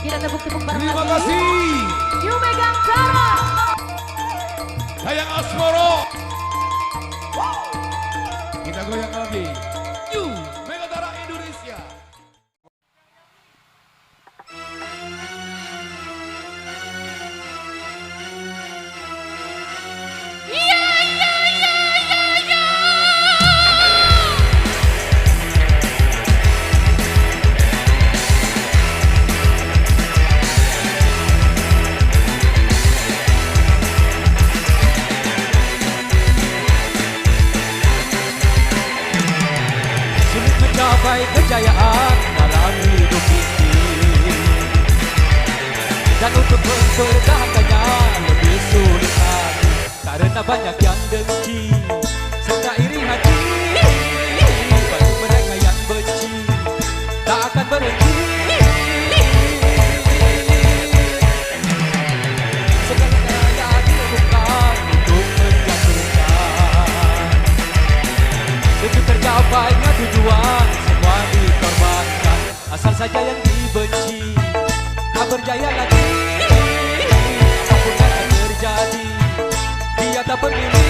Kita tepuk-tepuk bareng Terima lagi. kasih. Yuk megang cara. Sayang Asmoro. Kita goyang lagi. Yuk, Megatara Indonesia. Mencapai kejayaan dalam hidup ini, dan untuk mempertahankannya lebih sulit lagi, karena banyak yang dengki serta iri hati. Bagi mereka yang benci tak akan berhenti. Segala daya dilakukan untuk menjatuhkan. Demi tercapainya tujuan, semua dikorbankan. Asal saja yang dibenci tak berjaya lagi. Apapun yang akan terjadi, dia tak peduli.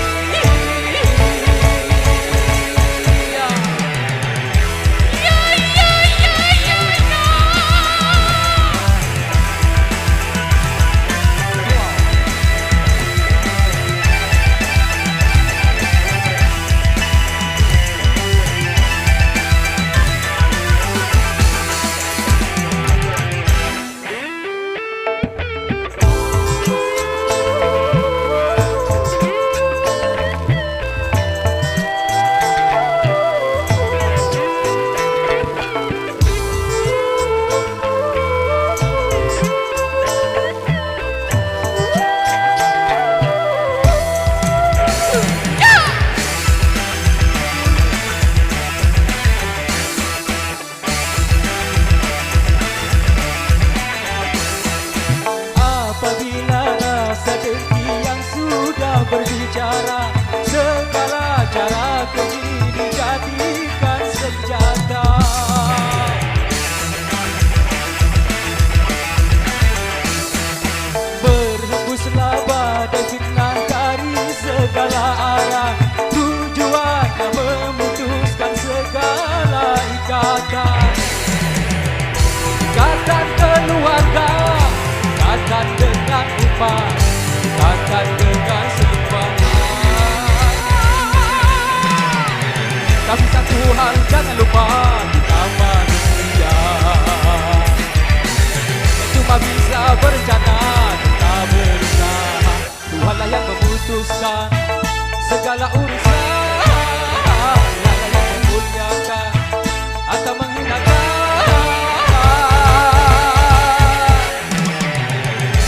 Berbicara, segala cara keji dijadikan senjata. Berhembuslah badai fitnah dari segala arah, tujuannya memutuskan segala ikatan. Ikatan keluarga, ikatan dengan umat, ikatan dengan tapi satu hal jangan lupa, kita manusia yang cuma bisa berencana, kita berusaha. Tuhanlah yang memutuskan segala urusan, Dialah yang memuliakan atau menghinakan.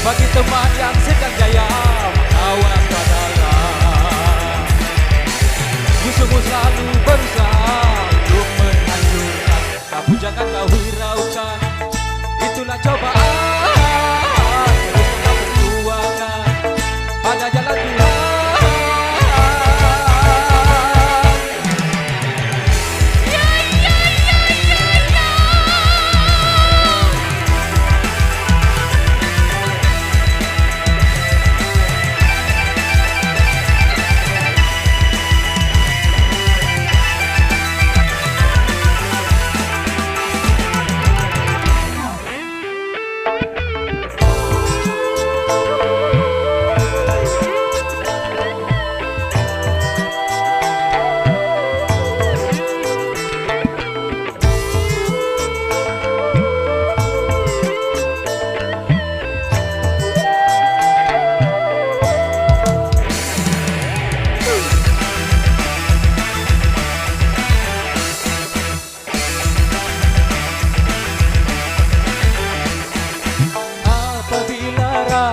Bagi teman yang sedang jaya, awas padalah. Musuhmu selalu berusaha untuk menghancurkan, tapi jangan kau hiraukan, itulah cobaan. Teruslah perjuangan pada jalan Tuhan.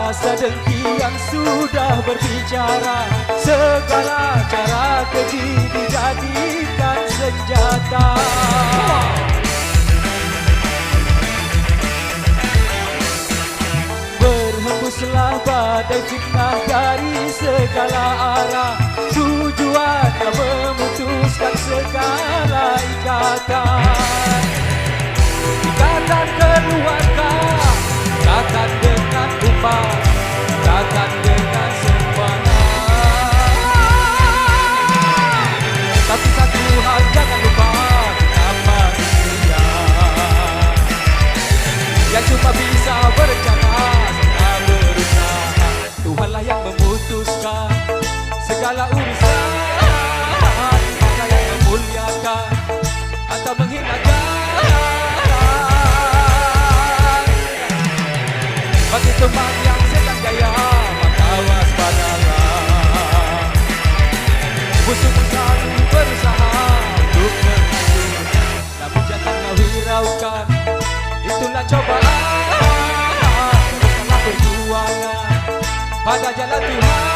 Rasa dengki yang sudah berbicara, segala cara keji dijadikan senjata. Berhembuslah badai fitnah dari segala arah, tujuannya memutuskan segala ikatan. Ikatan keluarga, yang cuma bisa berencana serta berusaha. Tuhanlah yang memutuskan segala urusan, mana yang memuliakan atau menghinakan. Bagi teman yang sedang jaya, maka waspadalah. Musuh selalu berusaha untuk menghancurkan, namun janganlah hiraukan, itulah cobaan. Teruskanlah perjuangan pada jalan Tuhan.